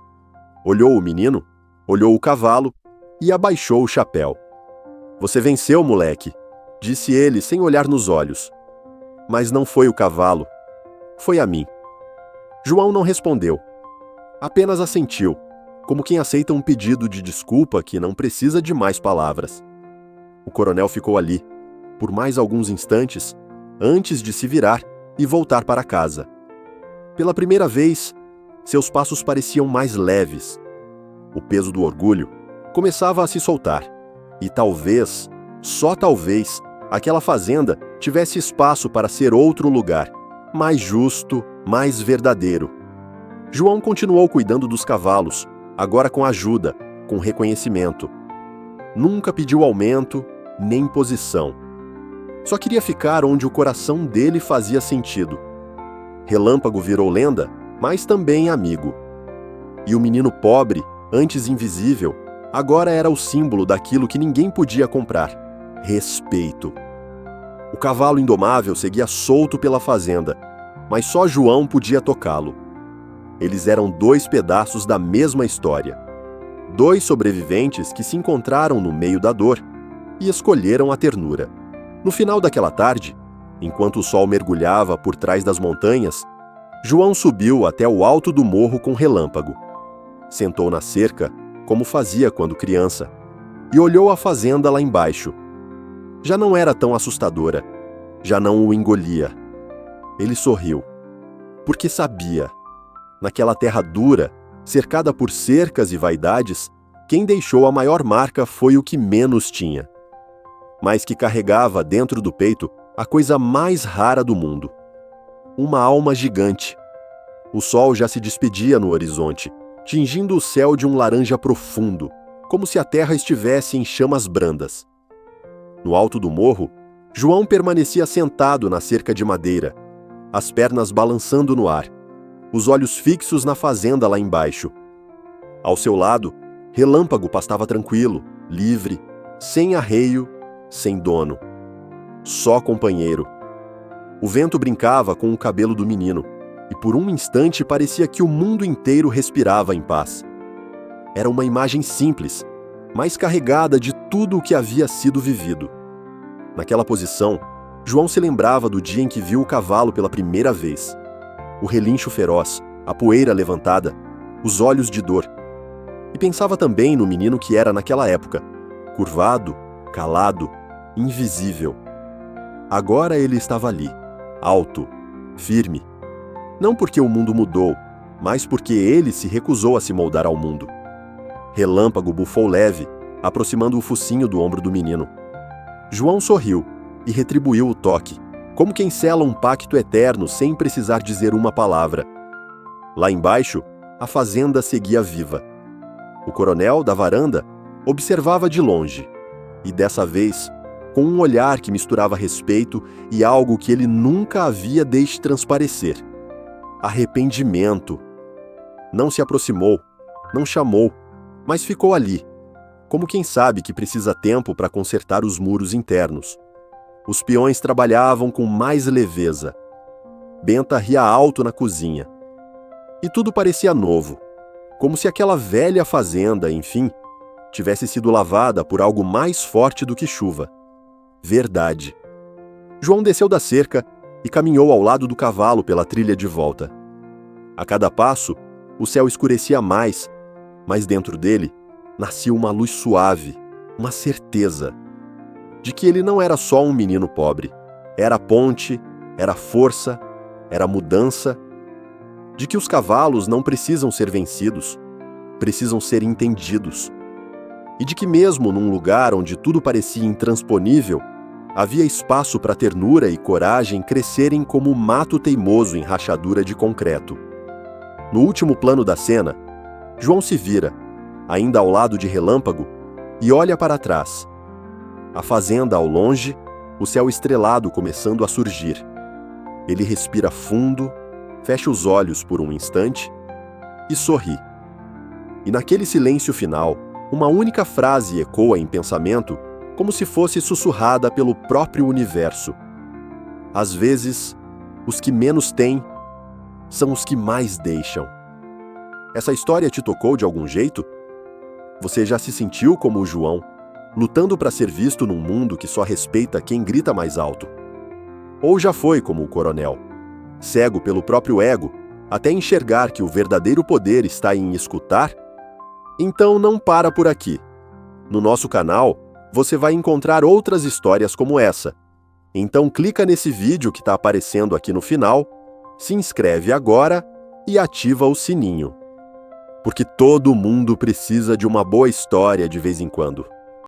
S1: Olhou o menino, olhou o cavalo e abaixou o chapéu. "Você venceu, moleque", disse ele sem olhar nos olhos. Mas não foi o cavalo, foi a mim. João não respondeu. Apenas assentiu, como quem aceita um pedido de desculpa que não precisa de mais palavras. O coronel ficou ali, por mais alguns instantes, antes de se virar e voltar para casa. Pela primeira vez, seus passos pareciam mais leves. O peso do orgulho começava a se soltar. E talvez, só talvez, aquela fazenda tivesse espaço para ser outro lugar, mais justo, mais verdadeiro. João continuou cuidando dos cavalos, agora com ajuda, com reconhecimento. Nunca pediu aumento, nem posição. Só queria ficar onde o coração dele fazia sentido. Relâmpago virou lenda, mas também amigo. E o menino pobre, antes invisível, agora era o símbolo daquilo que ninguém podia comprar: respeito. O cavalo indomável seguia solto pela fazenda, mas só João podia tocá-lo. Eles eram dois pedaços da mesma história. Dois sobreviventes que se encontraram no meio da dor e escolheram a ternura. No final daquela tarde, enquanto o sol mergulhava por trás das montanhas, João subiu até o alto do morro com Relâmpago. Sentou na cerca, como fazia quando criança, e olhou a fazenda lá embaixo. Já não era tão assustadora, já não o engolia. Ele sorriu, porque sabia. Naquela terra dura, cercada por cercas e vaidades, quem deixou a maior marca foi o que menos tinha, mas que carregava dentro do peito a coisa mais rara do mundo: uma alma gigante, O sol já se despedia no horizonte, tingindo o céu de um laranja profundo, como se a terra estivesse em chamas brandas. No alto do morro, João permanecia sentado na cerca de madeira, as pernas balançando no ar, os olhos fixos na fazenda lá embaixo. Ao seu lado, Relâmpago pastava tranquilo, livre, sem arreio, sem dono. Só companheiro. O vento brincava com o cabelo do menino, e por um instante parecia que o mundo inteiro respirava em paz. Era uma imagem simples, mas carregada de tudo o que havia sido vivido. Naquela posição, João se lembrava do dia em que viu o cavalo pela primeira vez. O relincho feroz, a poeira levantada, os olhos de dor. E pensava também no menino que era naquela época, curvado, calado, invisível. Agora ele estava ali, alto, firme. Não porque o mundo mudou, mas porque ele se recusou a se moldar ao mundo. Relâmpago bufou leve, aproximando o focinho do ombro do menino. João sorriu e retribuiu o toque, como quem sela um pacto eterno sem precisar dizer uma palavra. Lá embaixo, a fazenda seguia viva. O coronel, da varanda, observava de longe, e dessa vez, com um olhar que misturava respeito e algo que ele nunca havia deixado transparecer: arrependimento. Não se aproximou, não chamou, mas ficou ali, como quem sabe que precisa tempo para consertar os muros internos. Os peões trabalhavam com mais leveza. Benta ria alto na cozinha. E tudo parecia novo, como se aquela velha fazenda, enfim, tivesse sido lavada por algo mais forte do que chuva. Verdade. João desceu da cerca e caminhou ao lado do cavalo pela trilha de volta. A cada passo, o céu escurecia mais, mas dentro dele nascia uma luz suave, uma certeza de que ele não era só um menino pobre. Era ponte, era força, era mudança. De que os cavalos não precisam ser vencidos, precisam ser entendidos. E de que mesmo num lugar onde tudo parecia intransponível, havia espaço para ternura e coragem crescerem como mato teimoso em rachadura de concreto. No último plano da cena, João se vira, ainda ao lado de Relâmpago, e olha para trás. A fazenda ao longe, o céu estrelado começando a surgir. Ele respira fundo, fecha os olhos por um instante e sorri. E naquele silêncio final, uma única frase ecoa em pensamento, como se fosse sussurrada pelo próprio universo: às vezes, os que menos têm são os que mais deixam. Essa história te tocou de algum jeito? Você já se sentiu como o João, lutando para ser visto num mundo que só respeita quem grita mais alto? Ou já foi como o coronel, cego pelo próprio ego, até enxergar que o verdadeiro poder está em escutar? Então não para por aqui. No nosso canal, você vai encontrar outras histórias como essa. Então clica nesse vídeo que está aparecendo aqui no final, se inscreve agora e ativa o sininho. Porque todo mundo precisa de uma boa história de vez em quando.